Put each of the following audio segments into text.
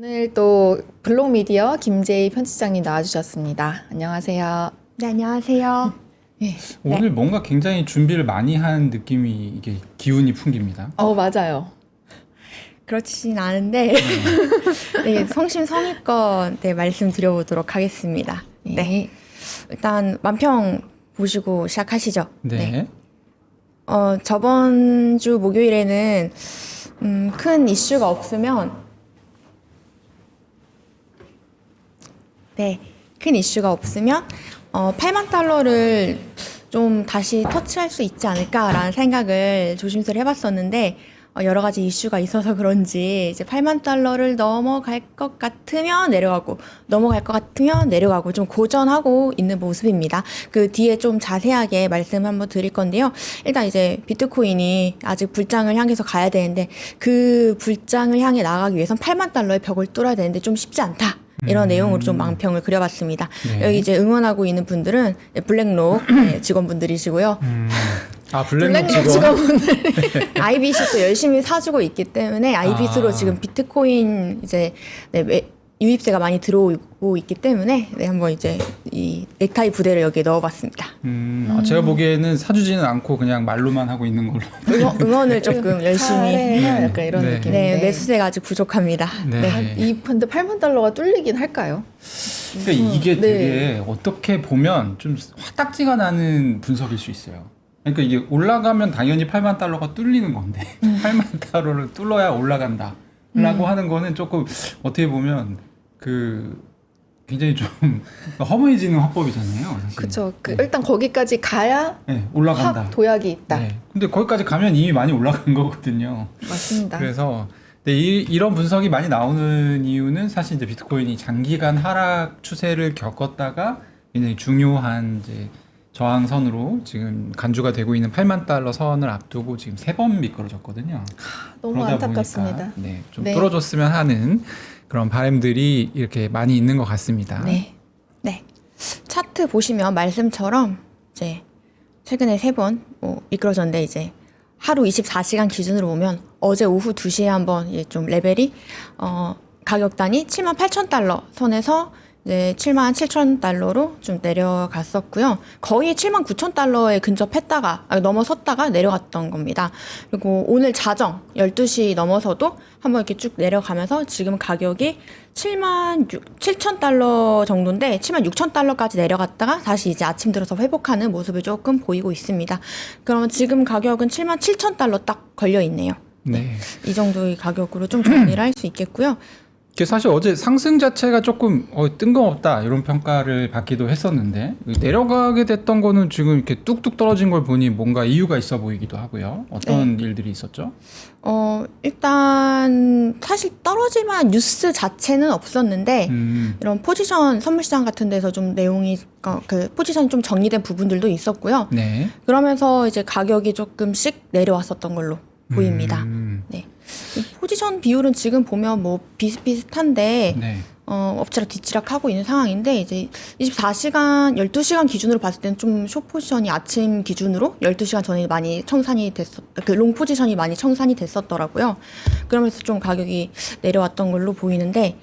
오늘 또 블록미디어 김재희 편집장님 나와주셨습니다. 안녕하세요. 네, 안녕하세요. 네. 오늘 뭔가 굉장히 준비를 많이 한 느낌이 이게 기운이 풍깁니다. 맞아요. 그렇진 않은데 네, 성심성의껏 말씀드려보도록 하겠습니다. 네. 일단 만평 보시고 시작하시죠. 네. 저번 주 목요일에는 큰 이슈가 없으면 큰 이슈가 없으면 8만 달러를 좀 다시 터치할 수 있지 않을까라는 생각을 조심스레 해봤었는데 여러 가지 이슈가 있어서 그런지 이제 8만 달러를 넘어갈 것 같으면 내려가고 넘어갈 것 같으면 내려가고 좀 고전하고 있는 모습입니다. 그 뒤에 좀 자세하게 말씀 한번 드릴 건데요. 일단 이제 비트코인이 아직 불장을 향해서 가야 되는데 그 불장을 향해 나가기 위해선 8만 달러의 벽을 뚫어야 되는데 좀 쉽지 않다. 이런 내용으로 좀 망평을 그려봤습니다. 네. 여기 이제 응원하고 있는 분들은 블랙록 직원분들이시고요. 블랙록 블랙록 직원. 직원분들. 아이빗도 열심히 사주고 있기 때문에 아이빗으로 지금 비트코인 이제 유입세가 많이 들어오고 있기 때문에 한번 이제 이 넥타이 부대를 여기에 넣어봤습니다. 제가 보기에는 사주지는 않고 그냥 말로만 하고 있는 걸로. 응원을 조금 열심히. 잘해요. 약간 이런 네. 느낌인데. 네, 매수세가 아직 부족합니다. 네. 근데 8만 달러가 뚫리긴 할까요? 그러니까 이게 네. 되게 어떻게 보면 좀 화딱지가 나는 분석일 수 있어요. 그러니까 이게 올라가면 당연히 8만 달러가 뚫리는 건데 8만 달러를 뚫어야 올라간다 라고 하는 거는 조금 어떻게 보면 굉장히 좀 허무해지는 화법이잖아요. 사실. 그렇죠. 일단 거기까지 가야 네, 올라간다. 확 도약이 있다. 네. 근데 거기까지 가면 이미 많이 올라간 거거든요. 맞습니다. 그래서 이런 분석이 많이 나오는 이유는 사실 이제 비트코인이 장기간 하락 추세를 겪었다가 굉장히 중요한 이제 저항선으로 지금 간주가 되고 있는 8만 달러 선을 앞두고 지금 3번 미끄러졌거든요. 너무 그러다 안타깝습니다. 보니까 좀 네. 뚫어줬으면 하는 그런 바람들이 이렇게 많이 있는 것 같습니다. 네. 차트 보시면 말씀처럼 이제 최근에 3번 미끄러졌는데 이제 하루 24시간 기준으로 보면 어제 오후 2시에 한번 좀 레벨이 가격단이 78,000달러 선에서 이제 77,000달러로 좀 내려갔었고요. 거의 79,000달러에 근접했다가 넘어섰다가 내려갔던 겁니다. 그리고 오늘 자정 12시 넘어서도 한번 이렇게 쭉 내려가면서 지금 가격이 77,000달러 정도인데 76,000달러까지 내려갔다가 다시 이제 아침 들어서 회복하는 모습을 조금 보이고 있습니다. 그러면 지금 가격은 77,000달러 딱 걸려 있네요. 네. 이 정도의 가격으로 좀 정리를 할 수 있겠고요. 이게 사실 어제 상승 자체가 조금 뜬금없다 이런 평가를 받기도 했었는데 내려가게 됐던 거는 지금 이렇게 뚝뚝 떨어진 걸 보니 뭔가 이유가 있어 보이기도 하고요. 어떤 일들이 있었죠? 일단 사실 떨어질 만한 뉴스 자체는 없었는데 이런 포지션 선물시장 같은 데서 좀 내용이 포지션이 좀 정리된 부분들도 있었고요. 네. 그러면서 이제 가격이 조금씩 내려왔었던 걸로 보입니다. 네. 이 포지션 비율은 지금 보면 뭐 비슷비슷한데 네. 엎치락 뒤치락 하고 있는 상황인데 이제 24시간, 12시간 기준으로 봤을 때는 좀 숏 포지션이 아침 기준으로 12시간 전에 많이 청산이 롱 포지션이 많이 청산이 됐었더라고요. 그러면서 좀 가격이 내려왔던 걸로 보이는데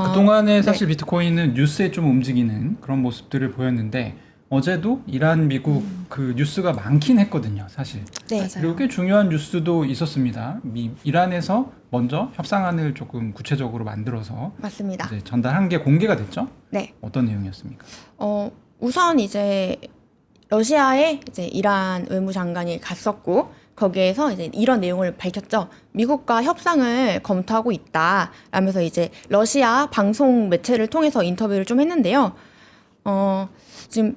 그동안에 사실 비트코인은 뉴스에 좀 움직이는 그런 모습들을 보였는데 어제도 이란 미국 그 뉴스가 많긴 했거든요, 사실. 네. 맞아요. 그리고 꽤 중요한 뉴스도 있었습니다. 이란에서 먼저 협상안을 조금 구체적으로 만들어서 맞습니다. 이제 전달한 게 공개가 됐죠? 네. 어떤 내용이었습니까? 우선 이제 러시아에 이제 이란 외무장관이 갔었고 거기에서 이제 이런 내용을 밝혔죠. 미국과 협상을 검토하고 있다. 라면서 이제 러시아 방송 매체를 통해서 인터뷰를 좀 했는데요. 지금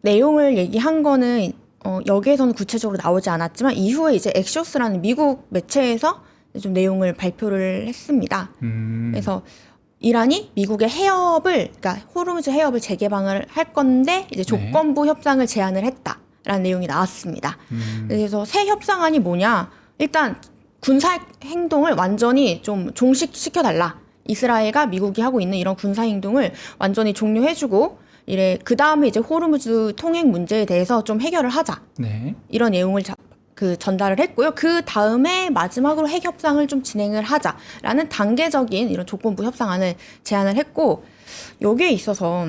내용을 얘기한 거는 여기에서는 구체적으로 나오지 않았지만 이후에 이제 엑시오스라는 미국 매체에서 좀 내용을 발표를 했습니다. 그래서 이란이 미국의 그러니까 호르무즈 해협을 재개방을 할 건데 이제 조건부 협상을 제안을 했다라는 내용이 나왔습니다. 그래서 새 협상안이 뭐냐? 일단 군사 행동을 완전히 좀 종식시켜달라. 이스라엘과 미국이 하고 있는 이런 군사 행동을 완전히 종료해주고 그 다음에 이제 호르무즈 통행 문제에 대해서 좀 해결을 하자. 네. 이런 내용을 그 전달을 했고요. 그 다음에 마지막으로 핵 협상을 좀 진행을 하자라는 단계적인 이런 조건부 협상안을 제안을 했고, 여기에 있어서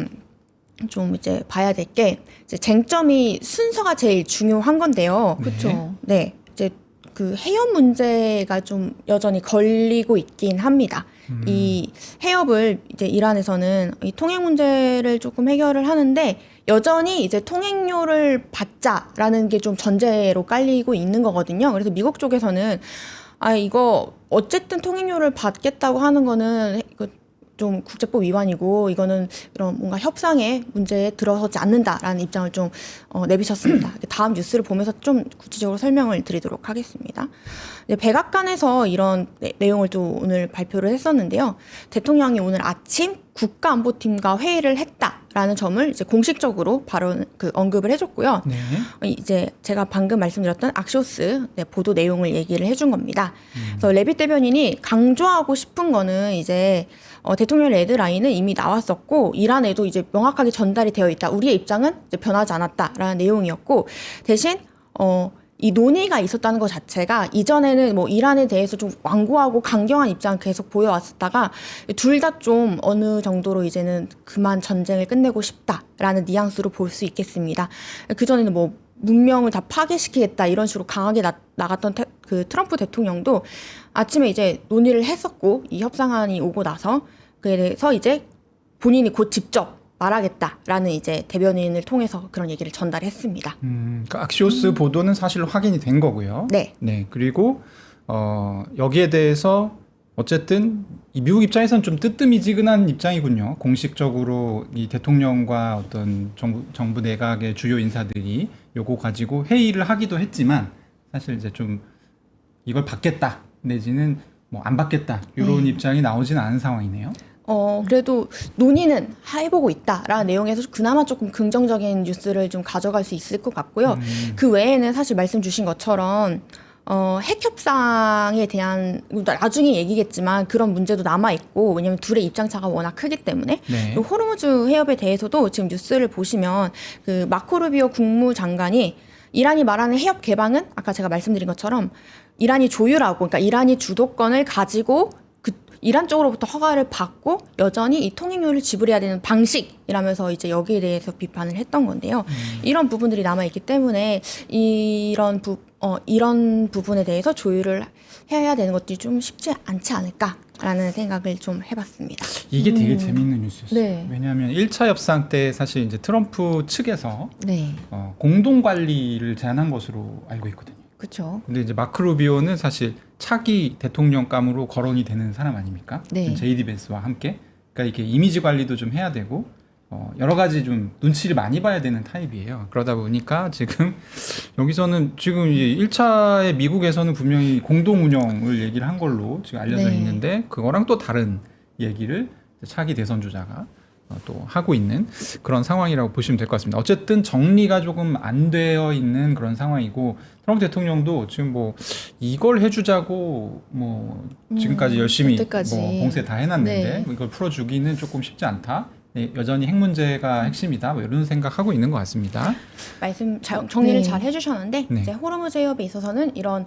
좀 이제 봐야 될 게 이제 쟁점이 순서가 제일 중요한 건데요. 그렇죠. 네, 이제 그 해협 문제가 좀 여전히 걸리고 있긴 합니다. 이 해협을 이제 이란에서는 이 통행 문제를 조금 해결을 하는데 여전히 이제 통행료를 받자라는 게 좀 전제로 깔리고 있는 거거든요. 그래서 미국 쪽에서는 이거 어쨌든 통행료를 받겠다고 하는 거는 좀 국제법 위반이고 이거는 이런 뭔가 협상의 문제에 들어서지 않는다라는 입장을 좀 내비쳤습니다. 다음 뉴스를 보면서 좀 구체적으로 설명을 드리도록 하겠습니다. 백악관에서 이런 내용을 또 오늘 발표를 했었는데요. 대통령이 오늘 아침 국가안보팀과 회의를 했다라는 점을 이제 공식적으로 바로 언급을 해줬고요. 네. 이제 제가 방금 말씀드렸던 악시오스 보도 내용을 얘기를 해준 겁니다. 그래서 레빗 대변인이 강조하고 싶은 거는 이제 대통령 레드라인은 이미 나왔었고 이란에도 이제 명확하게 전달이 되어 있다. 우리의 입장은 이제 변하지 않았다라는 내용이었고 대신 이 논의가 있었다는 것 자체가 이전에는 뭐 이란에 대해서 좀 완고하고 강경한 입장을 계속 보여왔었다가 둘 다 좀 어느 정도로 이제는 그만 전쟁을 끝내고 싶다라는 뉘앙스로 볼 수 있겠습니다. 그전에는 뭐 문명을 다 파괴시키겠다 이런 식으로 강하게 나갔던 그 트럼프 대통령도 아침에 이제 논의를 했었고 이 협상안이 오고 나서 그래서 이제 본인이 곧 직접 말하겠다라는 이제 대변인을 통해서 그런 얘기를 전달했습니다. 그러니까 악시오스 보도는 사실 확인이 된 거고요. 네. 네. 그리고 여기에 대해서 어쨌든 이 미국 입장에서는 좀 뜨뜻미지근한 입장이군요. 공식적으로 이 대통령과 어떤 정부 내각의 주요 인사들이 요거 가지고 회의를 하기도 했지만 사실 이제 좀 이걸 받겠다 내지는 뭐 안 받겠다 이런 입장이 나오지는 않은 상황이네요. 그래도 논의는 해보고 있다라는 내용에서 그나마 조금 긍정적인 뉴스를 좀 가져갈 수 있을 것 같고요. 그 외에는 사실 말씀 주신 것처럼 핵 협상에 대한 나중에 얘기겠지만 그런 문제도 남아 있고 왜냐하면 둘의 입장 차가 워낙 크기 때문에 네. 호르무즈 해협에 대해서도 지금 뉴스를 보시면 그 마코 루비오 국무장관이 이란이 말하는 해협 개방은 아까 제가 말씀드린 것처럼 이란이 조율하고 그러니까 이란이 주도권을 가지고 이란 쪽으로부터 허가를 받고 여전히 이 통행료를 지불해야 되는 방식이라면서 이제 여기에 대해서 비판을 했던 건데요. 이런 부분들이 남아 있기 때문에 이런 부분에 대해서 조율을 해야 되는 것들이 좀 쉽지 않지 않을까라는 생각을 좀 해봤습니다. 이게 되게 재밌는 뉴스였어요. 네. 왜냐하면 1차 협상 때 사실 이제 트럼프 측에서 네. 공동 관리를 제안한 것으로 알고 있거든요. 그렇죠. 근데 이제 마크 루비오는 사실 차기 대통령감으로 거론이 되는 사람 아닙니까? 네. 제이디 벤스와 함께. 그러니까 이렇게 이미지 관리도 좀 해야 되고 여러 가지 좀 눈치를 많이 봐야 되는 타입이에요. 그러다 보니까 지금 여기서는 지금 이제 1차에 미국에서는 분명히 공동 운영을 얘기를 한 걸로 지금 알려져 네. 있는데 그거랑 또 다른 얘기를 차기 대선 주자가 또 하고 있는 그런 상황이라고 보시면 될 것 같습니다. 어쨌든 정리가 조금 안 되어 있는 그런 상황이고 트럼프 대통령도 지금 뭐 이걸 해주자고 뭐 지금까지 열심히 여태까지. 뭐 공세 다 해놨는데 네. 뭐 이걸 풀어주기는 조금 쉽지 않다. 네, 여전히 핵 문제가 핵심이다. 뭐 이런 생각하고 있는 것 같습니다. 말씀 정리를 네. 잘 해주셨는데 네. 이제 호르무즈 해협에 있어서는 이런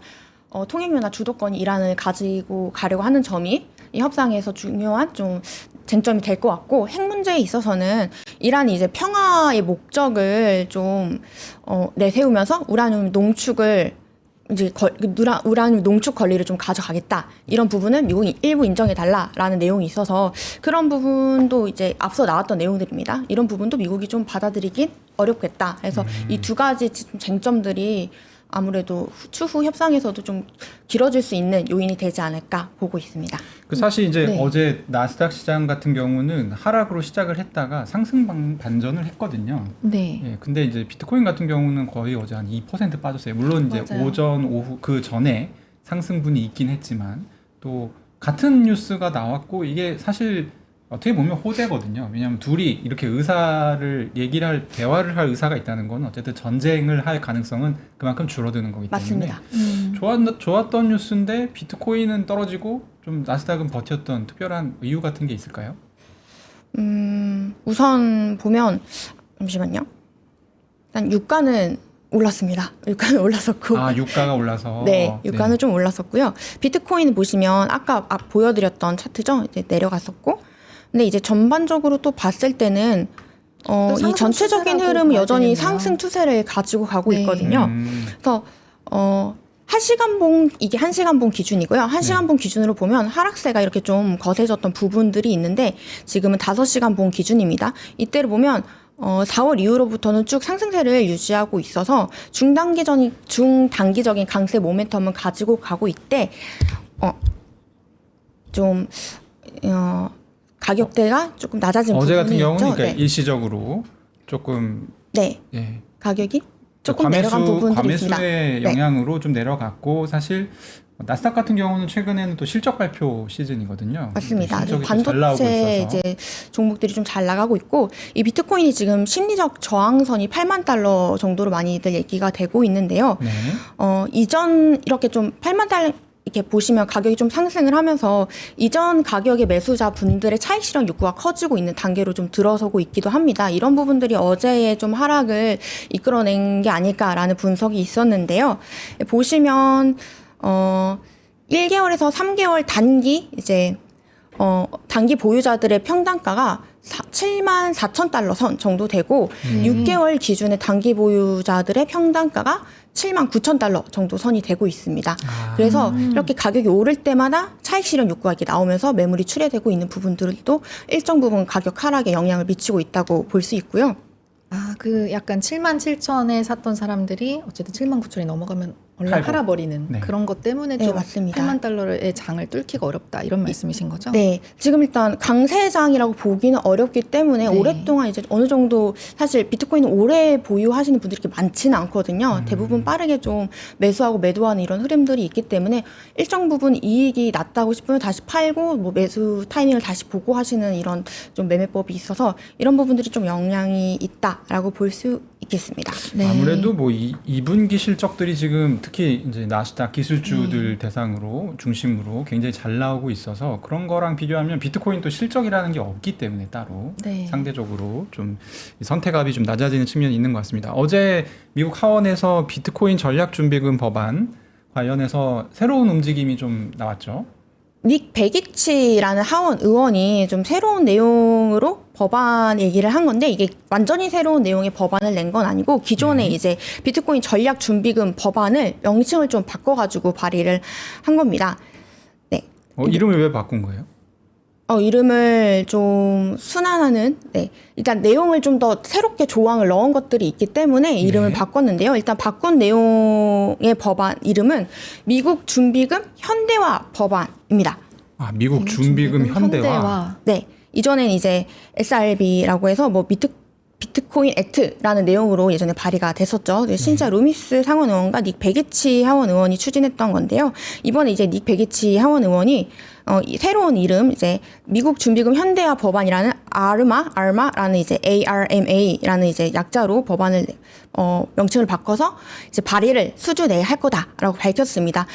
통행료나 주도권이 이란을 가지고 가려고 하는 점이 이 협상에서 중요한 좀 쟁점이 될 것 같고 핵 문제에 있어서는 이란이 이제 평화의 목적을 좀 내세우면서 우라늄 농축을 이제 우라늄 농축 권리를 좀 가져가겠다 이런 부분은 미국이 일부 인정해 달라라는 내용이 있어서 그런 부분도 이제 앞서 나왔던 내용들입니다. 이런 부분도 미국이 좀 받아들이긴 어렵겠다. 그래서 이 두 가지 쟁점들이 아무래도 추후 협상에서도 좀 길어질 수 있는 요인이 되지 않을까 보고 있습니다. 그 사실 이제 네. 어제 나스닥 시장 같은 경우는 하락으로 시작을 했다가 상승 반전을 했거든요. 네. 예, 근데 이제 비트코인 같은 경우는 거의 어제 한 2% 빠졌어요. 물론 이제 맞아요. 오전, 오후 그 전에 상승분이 있긴 했지만 또 같은 뉴스가 나왔고 이게 사실 어떻게 보면 호재거든요. 왜냐하면 둘이 이렇게 대화를 할 의사가 있다는 건 어쨌든 전쟁을 할 가능성은 그만큼 줄어드는 거기 때문에 맞습니다. 좋았던 뉴스인데 비트코인은 떨어지고 좀 나스닥은 버텼던 특별한 이유 같은 게 있을까요? 우선 보면 잠시만요. 일단 유가는 올랐습니다. 유가는 올랐었고. 아, 유가가 올라서. 네, 유가는 좀 올랐었고요. 비트코인 보시면 아까 보여드렸던 차트죠. 이제 내려갔었고. 근데 이제 전반적으로 또 봤을 때는 또 이 전체적인 추세라고 흐름은 봐야 여전히 되겠네요. 상승 추세를 가지고 가고 네. 있거든요. 그래서 1시간봉 이게 1시간봉 기준이고요. 1시간봉 기준으로 보면 하락세가 이렇게 좀 거세졌던 부분들이 있는데 지금은 5시간봉 기준입니다. 이때를 보면 4월 이후로부터는 쭉 상승세를 유지하고 있어서 중단기적인 강세 모멘텀을 가지고 가고 있대. 좀 가격대가 조금 낮아진 어제 같은 부분이 경우는 있죠. 그러니까 네. 일시적으로 조금 네. 예. 가격이 조금 내려간 부분들이 있습니다. 과매수의 네. 영향으로 좀 내려갔고 사실 나스닥 같은 경우는 최근에는 또 실적 발표 시즌이거든요. 맞습니다. 실적이 좀 잘 나오고 반도체 있어서. 이제 종목들이 좀 잘 나가고 있고 이 비트코인이 지금 심리적 저항선이 8만 달러 정도로 많이들 얘기가 되고 있는데요. 네. 이전 이렇게 좀 8만 달러 이렇게 보시면 가격이 좀 상승을 하면서 이전 가격의 매수자 분들의 차익 실현 욕구가 커지고 있는 단계로 좀 들어서고 있기도 합니다. 이런 부분들이 어제의 좀 하락을 이끌어낸 게 아닐까라는 분석이 있었는데요. 보시면 1개월에서 3개월 단기 이제 단기 보유자들의 평단가가 7만 4천 달러 선 정도 되고 6개월 기준의 단기 보유자들의 평단가가 7만 9천 달러 정도 선이 되고 있습니다. 그래서 이렇게 가격이 오를 때마다 차익 실현 욕구가 이렇게 나오면서 매물이 출회되고 있는 부분들도 일정 부분 가격 하락에 영향을 미치고 있다고 볼 수 있고요. 아, 그 약간 7만 7천에 샀던 사람들이 어쨌든 7만 9천이 넘어가면 얼른 팔고. 팔아버리는 네. 그런 것 때문에 네, 좀 맞습니다. 8만 달러의 장을 뚫기가 어렵다 이런 말씀이신 거죠? 네, 지금 일단 강세장이라고 보기는 어렵기 때문에 네. 오랫동안 이제 어느 정도 사실 비트코인은 오래 보유하시는 분들이 이렇게 많지는 않거든요. 대부분 빠르게 좀 매수하고 매도하는 이런 흐름들이 있기 때문에 일정 부분 이익이 났다고 싶으면 다시 팔고 뭐 매수 타이밍을 다시 보고 하시는 이런 좀 매매법이 있어서 이런 부분들이 좀 영향이 있다라고 볼 수 있겠습니다. 네. 아무래도 뭐 2분기 실적들이 지금 특히 이제 나스닥 기술주들 대상으로 중심으로 굉장히 잘 나오고 있어서 그런 거랑 비교하면 비트코인 또 실적이라는 게 없기 때문에 따로 네. 상대적으로 좀 선택압이 좀 낮아지는 측면이 있는 것 같습니다. 어제 미국 하원에서 비트코인 전략준비금 법안 관련해서 새로운 움직임이 좀 나왔죠. 닉 베기치라는 하원 의원이 좀 새로운 내용으로 법안 얘기를 한 건데 이게 완전히 새로운 내용의 법안을 낸 건 아니고 기존에 이제 비트코인 전략 준비금 법안을 명칭을 좀 바꿔가지고 발의를 한 겁니다. 네. 이름을 왜 바꾼 거예요? 이름을 좀 순환하는, 네. 일단 내용을 좀 더 새롭게 조항을 넣은 것들이 있기 때문에 이름을 네. 바꿨는데요. 일단 바꾼 내용의 법안 이름은 미국 준비금 현대화 법안입니다. 아, 미국 준비금 현대화. 네. 이전엔 이제 SRB라고 해서 뭐 비트코인 액트라는 내용으로 예전에 발의가 됐었죠. 신자 루미스 상원 의원과 닉 베기치 하원 의원이 추진했던 건데요. 이번에 이제 닉 베기치 하원 의원이 이 새로운 이름 이제 미국 준비금 현대화 법안이라는 ARMA라는 이제 ARMA라는 이제 약자로 법안을 명칭을 바꿔서 이제 발의를 수주 내에 할 거다라고 밝혔습니다.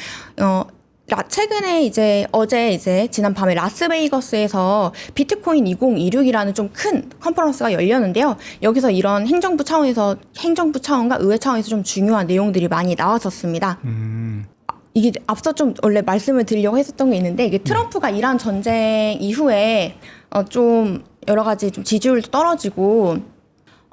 최근에 이제 어제 이제 지난 밤에 라스베이거스에서 비트코인 2026이라는 좀 큰 컨퍼런스가 열렸는데요. 여기서 이런 행정부 차원과 의회 차원에서 좀 중요한 내용들이 많이 나왔었습니다. 이게 앞서 좀 원래 말씀을 드리려고 했었던 게 있는데 이게 트럼프가 이란 전쟁 이후에 좀 여러 가지 좀 지지율도 떨어지고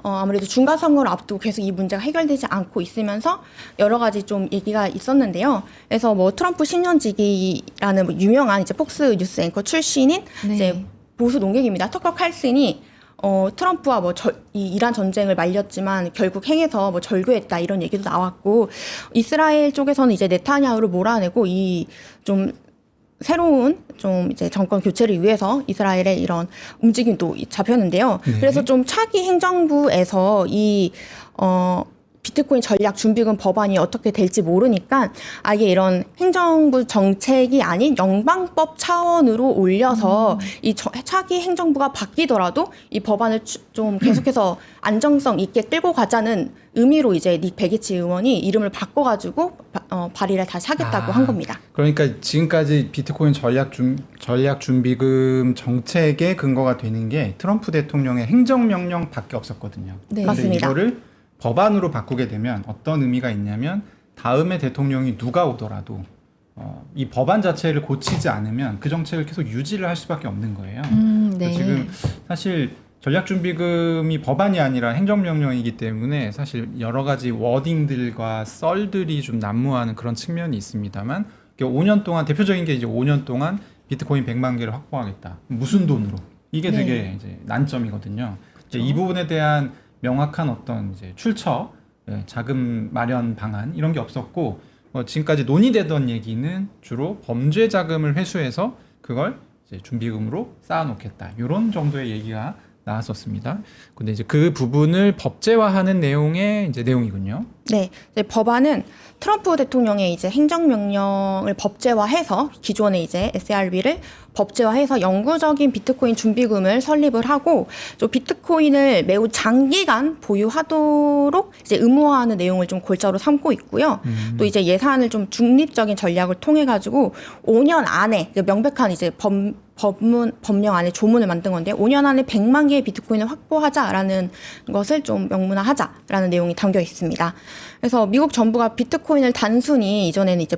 아무래도 중간선거를 앞두고 계속 이 문제가 해결되지 않고 있으면서 여러 가지 좀 얘기가 있었는데요. 그래서 뭐 트럼프 10년지기라는 뭐 유명한 이제 폭스 뉴스 앵커 출신인 네. 이제 보수 농객입니다. 터커 칼슨이 트럼프와 뭐 이 이란 전쟁을 말렸지만 결국 행해서 뭐 절교했다 이런 얘기도 나왔고 이스라엘 쪽에서는 이제 네타냐후를 몰아내고 이 좀 새로운 좀 이제 정권 교체를 위해서 이스라엘의 이런 움직임도 잡혔는데요. 네. 그래서 좀 차기 행정부에서 이 비트코인 전략 준비금 법안이 어떻게 될지 모르니까 아예 이런 행정부 정책이 아닌 영방법 차원으로 올려서 이 차기 행정부가 바뀌더라도 이 법안을 좀 계속해서 안정성 있게 끌고 가자는 의미로 이제 닉 베기치 의원이 이름을 바꿔가지고 발의를 다시 하겠다고 한 겁니다. 그러니까 지금까지 비트코인 전략 준비금 정책의 근거가 되는 게 트럼프 대통령의 행정명령밖에 없었거든요. 네. 맞습니다. 이거를 법안으로 바꾸게 되면 어떤 의미가 있냐면 다음에 대통령이 누가 오더라도 이 법안 자체를 고치지 않으면 그 정책을 계속 유지를 할 수밖에 없는 거예요. 네. 지금 사실 전략준비금이 법안이 아니라 행정명령이기 때문에 사실 여러 가지 워딩들과 썰들이 좀 난무하는 그런 측면이 있습니다만 5년 동안 대표적인 게 이제 5년 동안 비트코인 100만 개를 확보하겠다. 무슨 돈으로? 이게 네. 되게 이제 난점이거든요. 이제 이 부분에 대한 명확한 어떤 이제 출처, 자금 마련 방안 이런 게 없었고 지금까지 논의되던 얘기는 주로 범죄 자금을 회수해서 그걸 이제 준비금으로 쌓아놓겠다. 이런 정도의 얘기가 나왔었습니다. 근데 이제 그 부분을 법제화하는 내용의 이제 내용이군요. 네, 이제 법안은 트럼프 대통령의 이제 행정명령을 법제화해서 기존의 이제 SRB를 법제화해서 영구적인 비트코인 준비금을 설립을 하고 또 비트코인을 매우 장기간 보유하도록 이제 의무화하는 내용을 좀 골자로 삼고 있고요. 또 이제 예산을 좀 중립적인 전략을 통해 가지고 5년 안에 명백한 이제 법령 안에 조문을 만든 건데 5년 안에 100만 개의 비트코인을 확보하자라는 것을 좀 명문화하자라는 내용이 담겨 있습니다. 그래서 미국 정부가 비트코인을 단순히 이전에는 이제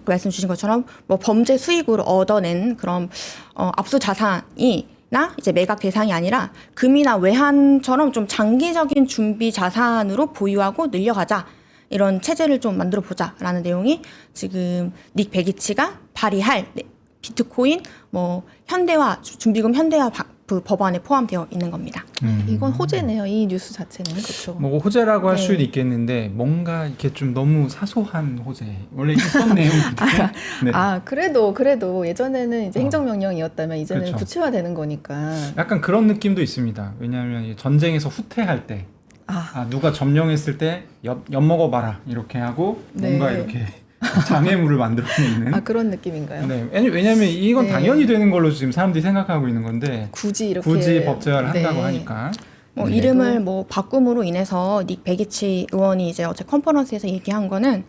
말씀 주신 것처럼 뭐 범죄 수익으로 얻어낸 그런 압수 자산이나 이제 매각 대상이 아니라 금이나 외환처럼 좀 장기적인 준비 자산으로 보유하고 늘려가자. 이런 체제를 좀 만들어 보자라는 내용이 지금 닉 베기치가 발의할 비트코인 뭐 현대화 준비금 현대화 법안에 포함되어 있는 겁니다. 이건 호재네요. 이 뉴스 자체는 그렇죠. 뭐 호재라고 할 네. 수도 있겠는데 뭔가 이렇게 좀 너무 사소한 호재. 원래 있던 내용인데. 네. 그래도 예전에는 이제 행정명령이었다면 이제는 그렇죠. 구체화되는 거니까. 약간 그런 느낌도 있습니다. 왜냐하면 전쟁에서 후퇴할 때 누가 점령했을 때 엿먹어봐라 이렇게 하고 뭔가 네. 이렇게 장애물을 만들어내는 그런 느낌인가요? 네. 왜냐하면 이건 네. 당연히 되는 걸로 지금 사람들이 생각하고 있는 건데 굳이 이렇게 굳이 법제화를 네. 한다고 하니까 뭐 네. 이름을 뭐 바꿈으로 인해서 닉 베기치 의원이 이제 어제 컨퍼런스에서 얘기한 거는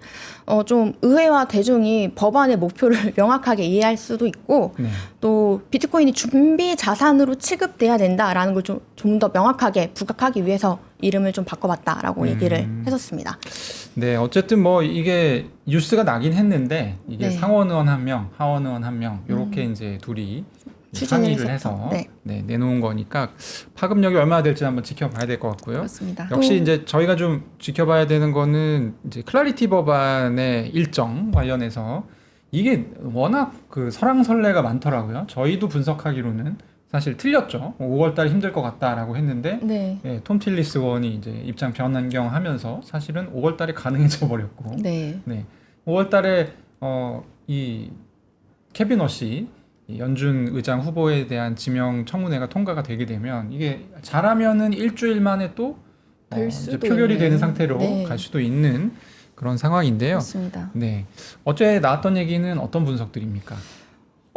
좀 의회와 대중이 법안의 목표를 명확하게 이해할 수도 있고 네. 또 비트코인이 준비 자산으로 취급돼야 된다라는 걸 좀 더 명확하게 부각하기 위해서 이름을 좀 바꿔봤다라고 얘기를 했었습니다. 네, 어쨌든 뭐 이게 뉴스가 나긴 했는데 이게 네. 상원 의원 한 명, 하원 의원 한 명 이렇게 이제 둘이 추진을 상의를 했었죠. 해서 네. 내놓은 거니까 파급력이 얼마나 될지 한번 지켜봐야 될 것 같고요. 그렇습니다. 역시 이제 저희가 좀 지켜봐야 되는 거는 이제 클래리티 법안의 일정 관련해서 이게 워낙 그 설왕설래가 많더라고요. 저희도 분석하기로는 사실 틀렸죠. 5월달에 힘들 것 같다라고 했는데 네. 톰 틸리스 의원이 이제 입장 변경하면서 사실은 5월달에 가능해져 버렸고, 네. 5월달에 이 캐비넛이 이 연준 의장 후보에 대한 지명 청문회가 통과가 되게 되면 이게 잘하면은 일주일 만에 또 될 이제 수도 표결이 있는. 되는 상태로 네. 갈 수도 있는 그런 상황인데요. 그렇습니다. 네, 어제 나왔던 얘기는 어떤 분석들입니까?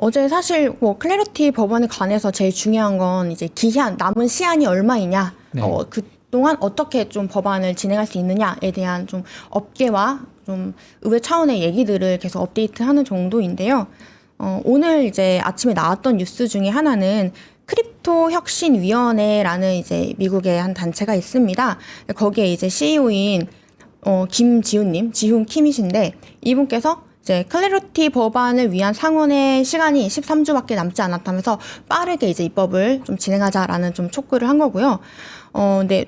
어제 사실 뭐 클래리티 법안에 관해서 제일 중요한 건 이제 기한 남은 시한이 얼마이냐, 네. 그동안 어떻게 좀 법안을 진행할 수 있느냐에 대한 좀 업계와 좀 의회 차원의 얘기들을 계속 업데이트하는 정도인데요. 오늘 이제 아침에 나왔던 뉴스 중에 하나는 크립토 혁신위원회라는 이제 미국의 한 단체가 있습니다. 거기에 이제 CEO인 김지훈님, 지훈 킴이신데 이분께서 이제 클래리티 법안을 위한 상원의 시간이 13주밖에 남지 않았다면서 빠르게 이제 입법을 좀 진행하자라는 좀 촉구를 한 거고요. 근데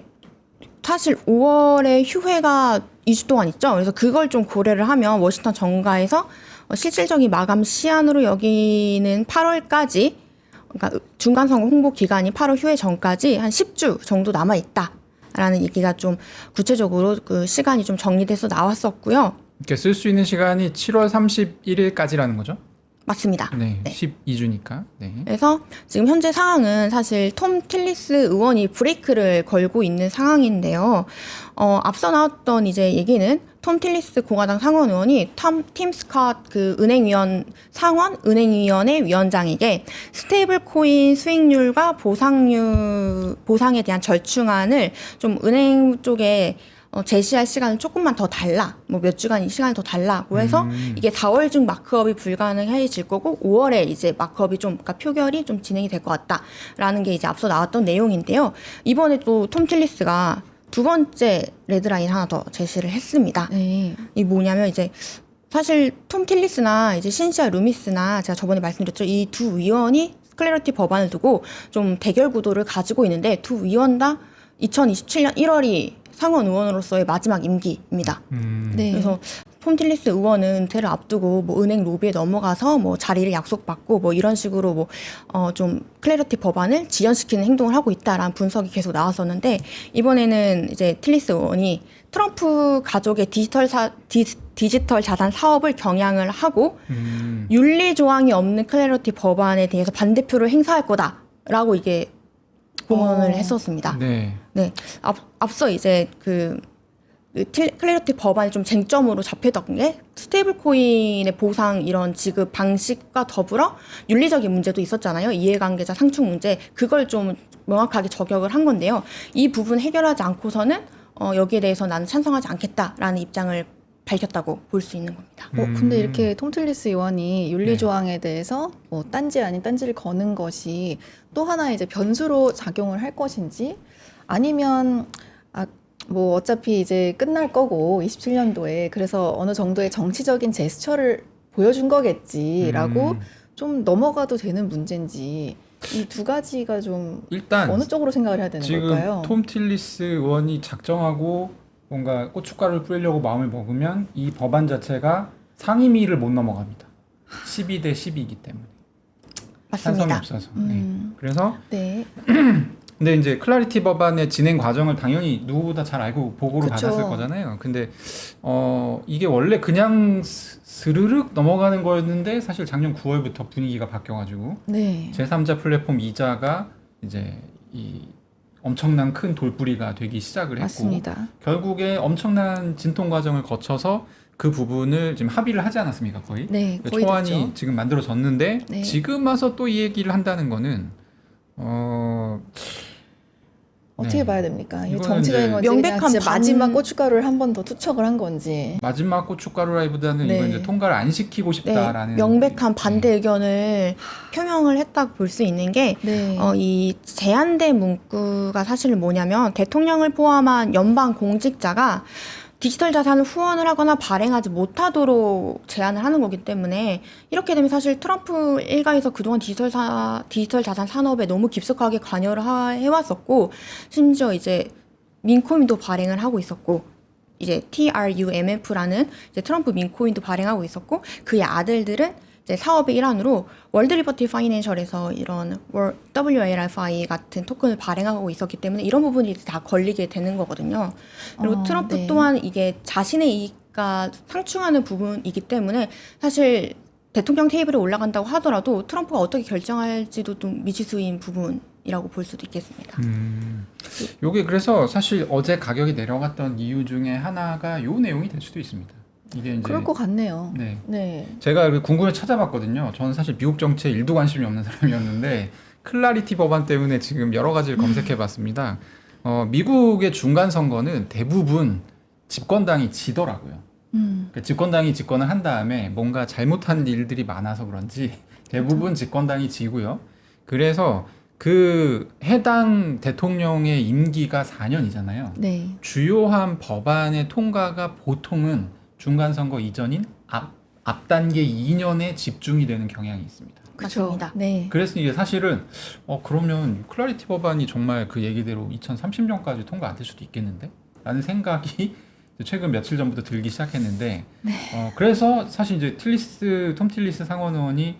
사실 5월에 휴회가 2주 동안 있죠. 그래서 그걸 좀 고려를 하면 워싱턴 정가에서 실질적인 마감 시한으로 여기는 8월까지, 그러니까 중간선거 홍보 기간이 8월 휴회 전까지 한 10주 정도 남아 있다라는 얘기가 좀 구체적으로 그 시간이 좀 정리돼서 나왔었고요. 이렇게 쓸 수 있는 시간이 7월 31일까지라는 거죠? 맞습니다. 네, 네. 12주니까. 네. 그래서 지금 현재 상황은 사실 톰 틸리스 의원이 브레이크를 걸고 있는 상황인데요. 앞서 나왔던 이제 얘기는 톰 틸리스 공화당 상원 의원이 팀 스캇 그 상원 은행위원회 위원장에게 스테이블 코인 수익률과 보상에 대한 절충안을 좀 은행 쪽에 제시할 시간을 조금만 더 달라, 뭐 몇 주간 시간을 더 달라고 해서 이게 4월 중 마크업이 불가능해질 거고 5월에 이제 마크업이 좀, 그러니까 표결이 좀 진행이 될 것 같다라는 게 이제 앞서 나왔던 내용인데요. 이번에 또 톰 틸리스가 두 번째 레드라인 하나 더 제시를 했습니다. 네. 이 뭐냐면 이제 사실 톰 틸리스나 이제 신시아 루미스나 제가 저번에 말씀드렸죠. 이 두 위원이 클래리티 법안을 두고 좀 대결 구도를 가지고 있는데 두 위원 다 2027년 1월이 상원 의원으로서의 마지막 임기입니다. 네. 그래서 톰 틸리스 의원은 은퇴를 앞두고 뭐 은행 로비에 넘어가서 뭐 자리를 약속받고 뭐 이런 식으로 뭐 좀 클래리티 법안을 지연시키는 행동을 하고 있다라는 분석이 계속 나왔었는데 이번에는 이제 틸리스 의원이 트럼프 가족의 디지털 자산 사업을 경향을 하고 윤리 조항이 없는 클래리티 법안에 대해서 반대표를 행사할 거다라고 이게 공언을 했었습니다. 네. 네, 앞서 이제 클래리티 법안이 좀 쟁점으로 잡혔던 게 스테이블 코인의 보상 이런 지급 방식과 더불어 윤리적인 문제도 있었잖아요. 이해관계자 상충 문제. 그걸 좀 명확하게 저격을 한 건데요. 이 부분 해결하지 않고서는 여기에 대해서 나는 찬성하지 않겠다라는 입장을 밝혔다고 볼 수 있는 겁니다. 근데 이렇게 톰 틸리스 의원이 윤리 네. 조항에 대해서 뭐 딴지 아닌 딴지를 거는 것이 또 하나 이제 변수로 작용을 할 것인지 아니면 뭐 어차피 이제 끝날 거고 27년도에 그래서 어느 정도의 정치적인 제스처를 보여준 거겠지라고 좀 넘어가도 되는 문제인지 이 두 가지가 좀 일단 어느 쪽으로 생각을 해야 되는 지금 걸까요? 톰 틸리스 의원이 작정하고 뭔가 고춧가루를 뿌리려고 마음을 먹으면 이 법안 자체가 상임위를 못 넘어갑니다. 12대 12이기 때문에 찬성이 맞습니다. 없어서. 네. 그래서 네. 근데 이제 클래리티 법안의 진행 과정을 당연히 누구보다 잘 알고 보고를 그쵸. 받았을 거잖아요. 근데 이게 원래 그냥 스르륵 넘어가는 거였는데 사실 작년 9월부터 분위기가 바뀌어가지고 네. 제3자 플랫폼 이자가 이제 이 엄청난 큰 돌뿌리가 되기 시작을 했고 맞습니다. 결국에 엄청난 진통 과정을 거쳐서 그 부분을 지금 합의를 하지 않았습니까 거의? 네, 거의 초안이 됐죠. 지금 만들어졌는데 네. 지금 와서 또 이 얘기를 한다는 거는 어떻게 네. 봐야 됩니까? 이게 이거는 정치적인 이제 건지 그냥 명백한 진짜 마지막 고춧가루를 한 번 더 투척을 한 건지. 마지막 고춧가루라기보다는 네. 이건 이제 통과를 안 시키고 네, 싶다라는 명백한 반대 의견을 표명을 했다고 볼 수 있는 게 네. 이 제한된 문구가 사실 뭐냐면 대통령을 포함한 연방 공직자가 디지털 자산을 후원을 하거나 발행하지 못하도록 제한을 하는 거기 때문에 이렇게 되면 사실 트럼프 일가에서 그동안 디지털 자산 산업에 너무 깊숙하게 관여를 해왔었고 심지어 이제 민코인도 발행을 하고 있었고 이제 TRUMF라는 이제 트럼프 민코인도 발행하고 있었고 그의 아들들은 이제 사업의 일환으로 월드 리버티 파이낸셜에서 이런 WLFI 같은 토큰을 발행하고 있었기 때문에 이런 부분이 다 걸리게 되는 거거든요. 그리고 트럼프 네. 또한 이게 자신의 이익과 상충하는 부분이기 때문에 사실 대통령 테이블에 올라간다고 하더라도 트럼프가 어떻게 결정할지도 좀 미지수인 부분이라고 볼 수도 있겠습니다. 요게 그래서 사실 어제 가격이 내려갔던 이유 중에 하나가 요 내용이 될 수도 있습니다. 이게 이제 그럴 것 같네요. 네. 네. 제가 궁금해 찾아봤거든요. 저는 사실 미국 정치에 1도 관심이 없는 사람이었는데 클래리티 법안 때문에 지금 여러 가지를 검색해봤습니다. 미국의 중간 선거는 대부분 집권당이 지더라고요. 그러니까 집권당이 집권을 한 다음에 뭔가 잘못한 일들이 많아서 그런지 대부분 집권당이 지고요. 그래서 그 해당 대통령의 임기가 4년이잖아요. 네. 주요한 법안의 통과가 보통은 중간선거 이전인 앞 단계 2년에 집중이 되는 경향이 있습니다. 그쵸. 맞습니다. 네. 그래서 이게 사실은 그러면 클래리티 법안이 정말 그 얘기대로 2030년까지 통과 안 될 수도 있겠는데? 라는 생각이 최근 며칠 전부터 들기 시작했는데 그래서 사실 이제 톰 틸리스 상원 의원이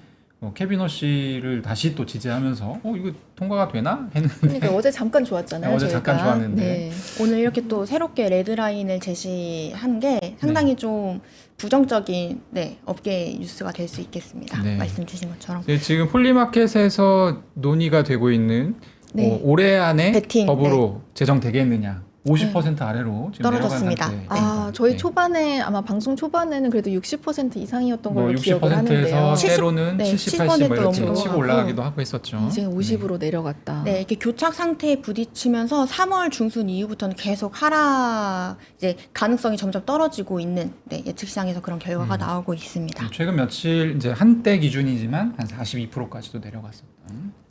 케빈 허씨를 다시 또 지지하면서 이거 통과가 되나 했는데 그러니까 어제 잠깐 좋았잖아요. 네, 어제 저희가. 잠깐 좋았는데. 네. 오늘 이렇게 또 새롭게 레드라인을 제시한 게 상당히 좀 부정적인 업계 뉴스가 될 수 있겠습니다. 네. 말씀 주신 것처럼. 네, 지금 폴리마켓에서 논의가 되고 있는 네. 올해 안에 베팅, 법으로 제정되겠느냐 50% 아래로 지금 떨어졌습니다. 내려간 상태. 저희 네. 초반에 아마 방송 초반에는 그래도 60% 이상이었던 뭐 걸로 기억을 하는데요. 60%에서 70, 때로는 네, 70, 80 뭐 이렇게 넘어가고. 치고 올라가기도 하고 했었죠. 이제 50으로 내려갔다. 네, 이렇게 교착 상태에 부딪히면서 3월 중순 이후부터는 계속 하락, 이제 가능성이 점점 떨어지고 있는 예측 시장에서 그런 결과가 나오고 있습니다. 최근 며칠 이제 한때 기준이지만 한 42%까지도 내려갔었던.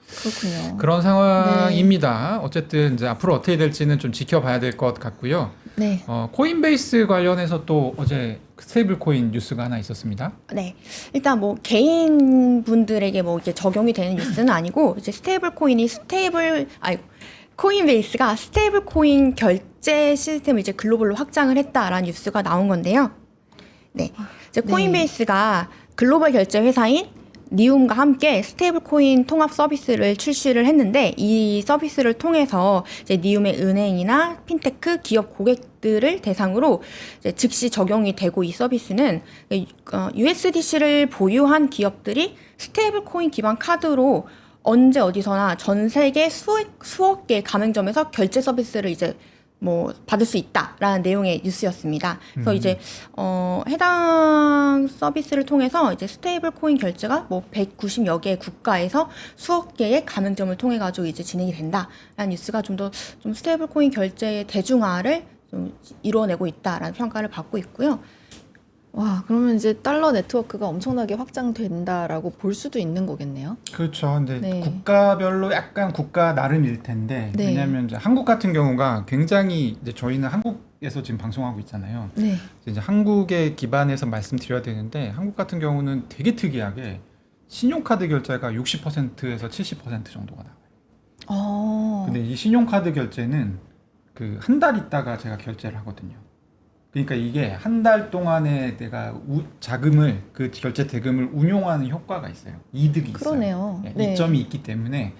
그렇군요. 그런 상황입니다. 어쨌든 이제 앞으로 어떻게 될지는 좀 지켜봐야 될 것 같고요. 네. 코인베이스 관련해서 또 어제 스테이블 코인 뉴스가 하나 있었습니다. 네. 일단 뭐 개인 분들에게 뭐 이게 적용이 되는 뉴스는 아니고 이제 코인베이스가 스테이블 코인 결제 시스템을 이제 글로벌로 확장을 했다라는 뉴스가 나온 건데요. 네. 이제 네. 코인베이스가 글로벌 결제 회사인 니움과 함께 스테이블 코인 통합 서비스를 출시를 했는데 이 서비스를 통해서 이제 니움의 은행이나 핀테크 기업 고객들을 대상으로 이제 즉시 적용이 되고 이 서비스는 USDC를 보유한 기업들이 스테이블 코인 기반 카드로 언제 어디서나 전 세계 수억 개의 가맹점에서 결제 서비스를 이제 뭐 받을 수 있다라는 내용의 뉴스였습니다. 그래서 이제 해당 서비스를 통해서 이제 스테이블 코인 결제가 뭐 190여 개의 국가에서 수억 개의 가맹점을 통해 가지고 이제 진행이 된다라는 뉴스가 좀 더 좀 스테이블 코인 결제의 대중화를 좀 이루어내고 있다라는 평가를 받고 있고요. 와, 그러면 이제 달러 네트워크가 엄청나게 확장된다라고 볼 수도 있는 거겠네요. 그렇죠. 근데 네. 국가별로 약간 국가 나름일 텐데 네. 왜냐하면 이제 한국 같은 경우가 굉장히 이제 저희는 한국에서 지금 방송하고 있잖아요. 네. 이제 한국에 기반해서 말씀드려야 되는데 한국 같은 경우는 되게 특이하게 신용카드 결제가 60%에서 70% 정도가 나와요. 근데 이 신용카드 결제는 그 한 달 있다가 제가 결제를 하거든요. 그러니까 이게 한 달 동안에 내가 자금을 그 결제 대금을 운용하는 효과가 있어요. 이득이 그러네요. 있어요. 네. 이점이 있기 때문에.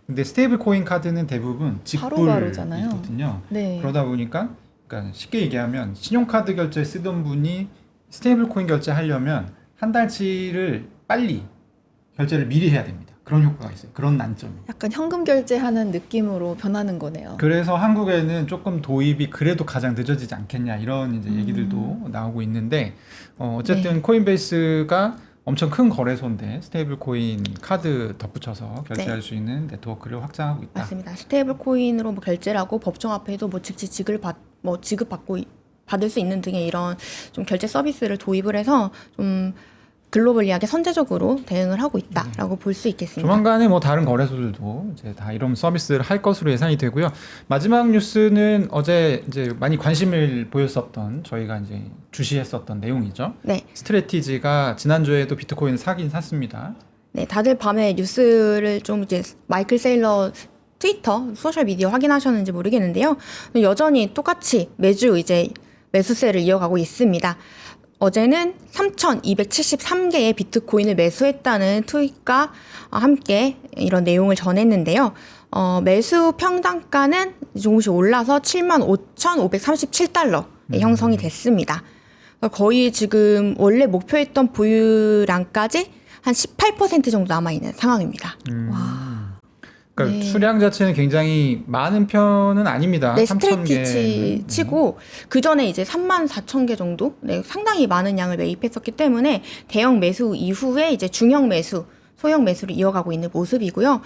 근데 스테이블 코인 카드는 대부분 바로바로잖아요. 직불이거든요. 네. 그러다 보니까 그러니까 쉽게 얘기하면 신용카드 결제 쓰던 분이 스테이블 코인 결제 하려면 한 달치를 빨리 결제를 미리 해야 됩니다. 그런 효과가 있어요. 그런 난점이. 약간 현금 결제하는 느낌으로 변하는 거네요. 그래서 한국에는 조금 도입이 그래도 가장 늦어지지 않겠냐 이런 이제 얘기들도 나오고 있는데 어쨌든 네. 코인베이스가 엄청 큰 거래소인데 스테이블 코인 카드 덧붙여서 결제할 네. 수 있는 네트워크를 확장하고 있다. 맞습니다. 스테이블 코인으로 뭐 결제를 하고 법정 앞에도 뭐 즉시 지급받고 받을 수 있는 등의 이런 좀 결제 서비스를 도입을 해서 좀 글로벌리하게 선제적으로 대응을 하고 있다라고 볼 수 있겠습니다. 조만간에 뭐 다른 거래소들도 이제 다 이런 서비스를 할 것으로 예상이 되고요. 마지막 뉴스는 어제 이제 많이 관심을 보였었던 저희가 이제 주시했었던 내용이죠. 네. 스트레티지가 지난주에도 비트코인을 사긴 샀습니다. 네, 다들 밤에 뉴스를 좀 이제 마이클 세일러 트위터, 소셜 미디어 확인하셨는지 모르겠는데요. 여전히 똑같이 매주 이제 매수세를 이어가고 있습니다. 어제는 3,273개의 비트코인을 매수했다는 트윗과 함께 이런 내용을 전했는데요. 매수 평단가는 조금씩 올라서 75,537달러에 형성이 됐습니다. 거의 지금 원래 목표했던 보유량까지 한 18% 정도 남아있는 상황입니다. 와. 그러니까 네. 수량 자체는 굉장히 많은 편은 아닙니다. 네, 3,000개. 스트레티지 치고 그 전에 이제 34,000개 정도, 네, 상당히 많은 양을 매입했었기 때문에 대형 매수 이후에 이제 중형 매수, 소형 매수를 이어가고 있는 모습이고요.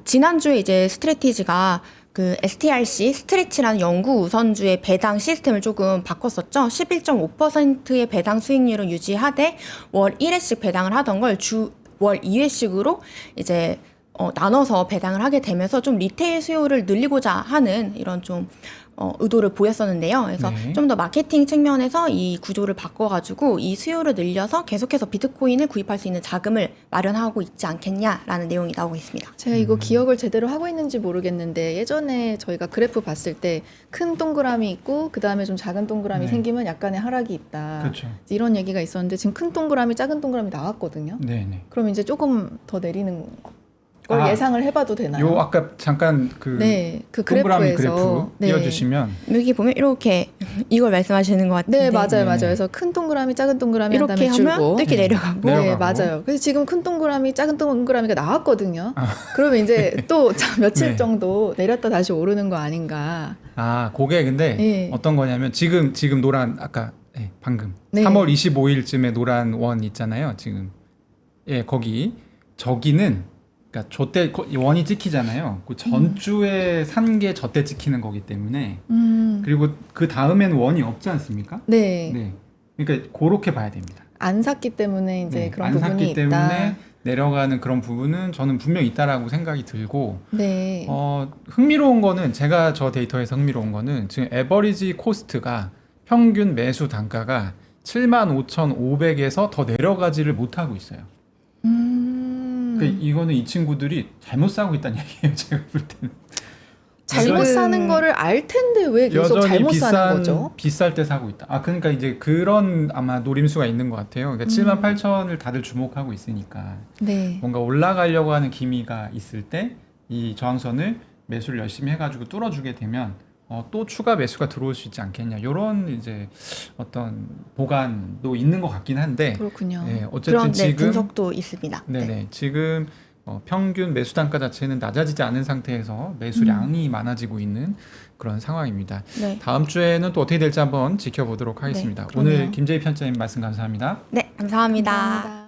지난주에 이제 스트레티지가 그 STRC 스트레치라는 영구 우선주의 배당 시스템을 조금 바꿨었죠. 11.5%의 배당 수익률을 유지하되 월 1회씩 배당을 하던 걸 월 2회씩으로 이제 나눠서 배당을 하게 되면서 좀 리테일 수요를 늘리고자 하는 이런 좀 의도를 보였었는데요. 그래서 네. 좀 더 마케팅 측면에서 이 구조를 바꿔가지고 이 수요를 늘려서 계속해서 비트코인을 구입할 수 있는 자금을 마련하고 있지 않겠냐라는 내용이 나오고 있습니다. 제가 이거 기억을 제대로 하고 있는지 모르겠는데 예전에 저희가 그래프 봤을 때 큰 동그라미 있고 그 다음에 좀 작은 동그라미 네. 생기면 약간의 하락이 있다. 그렇죠. 이런 얘기가 있었는데 지금 큰 동그라미, 작은 동그라미 나왔거든요. 네네. 그럼 이제 조금 더 내리는 걸 아, 예상을 해봐도 되나요? 요 아까 잠깐 그 네, 그 동그라미 그래프에서 그래프 띄워주시면 여기 보면 이렇게 이걸 말씀하시는 것 같은데 네, 맞아요, 네. 맞아요. 그래서 큰 동그라미, 작은 동그라미 한 이렇게 다음에 하면 줄고. 이렇게 네. 내려가고 네, 내려가고. 맞아요. 그래서 지금 큰 동그라미, 작은 동그라미가 나왔거든요. 그러면 이제 또 며칠 네. 정도 내렸다 다시 오르는 거 아닌가. 그게 근데 네. 어떤 거냐면 지금 노란 아까 방금 네. 3월 25일쯤에 노란 원 있잖아요. 지금 거기 저기는 그러니까 저때 원이 찍히잖아요. 그 전주에 산 게 저때 찍히는 거기 때문에 그리고 그 다음엔 원이 없지 않습니까? 네. 네. 그러니까 그렇게 봐야 됩니다. 안 샀기 때문에 이제 네, 그런 안 부분이 샀기 있다. 때문에 내려가는 그런 부분은 저는 분명 있다라고 생각이 들고 네. 흥미로운 거는 제가 저 데이터에서 흥미로운 거는 지금 에버리지 코스트가 평균 매수 단가가 75,500에서 더 내려가지를 못하고 있어요. 이거는 이 친구들이 잘못 사고 있다는 얘기예요. 제가 볼 때는. 잘못 지금 사는 거를 알 텐데 왜 계속 잘못 사는 거죠? 비쌀 때 사고 있다. 그러니까 이제 그런 아마 노림수가 있는 것 같아요. 그러니까 78,000을 다들 주목하고 있으니까 네. 뭔가 올라가려고 하는 기미가 있을 때 이 저항선을 매수를 열심히 해가지고 뚫어주게 되면 또 추가 매수가 들어올 수 있지 않겠냐. 이런 이제 어떤 보관도 있는 것 같긴 한데. 그렇군요. 네, 어쨌든 그런 지금 분석도 있습니다. 네네 지금 평균 매수 단가 자체는 낮아지지 않은 상태에서 매수량이 많아지고 있는 그런 상황입니다. 네. 다음 주에는 또 어떻게 될지 한번 지켜보도록 하겠습니다. 그러네요. 오늘 김재희 편집장님 말씀 감사합니다. 네, 감사합니다. 감사합니다.